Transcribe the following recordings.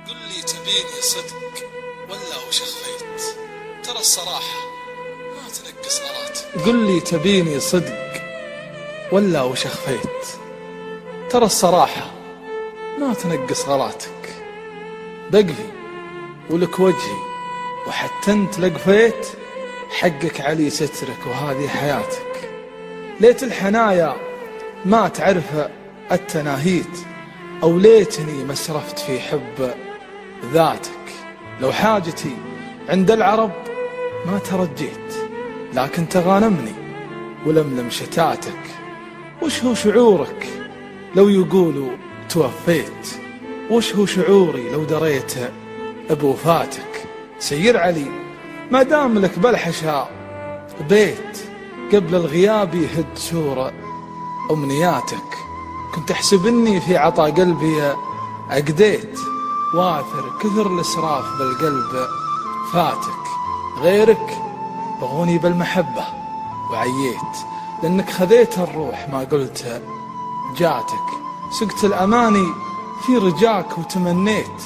قل لي تبيني صدق ولا وش خفيت؟ ترى الصراحة ما تنقص غلاتك. قل لي تبيني صدق ولا وش خفيت؟ ترى الصراحة ما تنقص غلاتك. بقفي ولك وجهي وحتى انت لقفيت، حقك علي سترك وهذه حياتك. ليت الحنايا ما تعرف التناهيت، أو ليتني ما سرفت في حب ذاتك. لو حاجتي عند العرب ما ترجيت، لكن تغانمني ولملم شتاتك. وش هو شعورك لو يقولوا توفيت؟ وش هو شعوري لو دريت بوفاتك؟ سير علي ما دام لك بالحشا بيت، قبل الغياب يهد سور أمنياتك. كنت أحسب إني في عطا قلبي أقديت، واثر كثر الإسراف بالقلب فاتك. غيرك بغوني بالمحبة وعييت، لأنك خذيت الروح ما قلت جاتك. سقت الأماني في رجاك وتمنيت،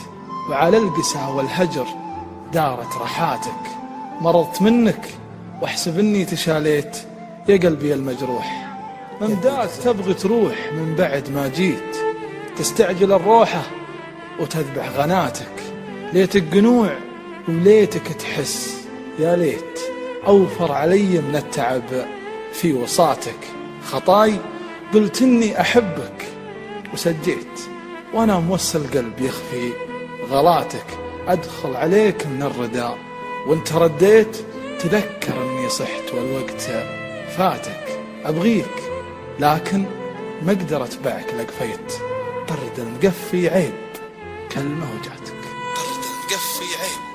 وعلى القسى والهجر دارت رحاتك. مرضت منك واحسب إني تشاليت يا قلبي المجروح. ممداك تبغي تروح من بعد ما جيت، تستعجل الروحة وتذبح غناتك. ليتك قنوع وليتك تحس، يا ليت أوفر علي من التعب في وصاتك. خطاي قلت إني أحبك وسجيت، وأنا موصل قلب يخفي غلاتك. أدخل عليك من الرداء وانت رديت، تذكر أني صحت والوقت فاتك. أبغيك لكن ما أقدر أتبعك لقفيت، طرد المقفي عيب كلمة وجاتك. طرد المقفي عيب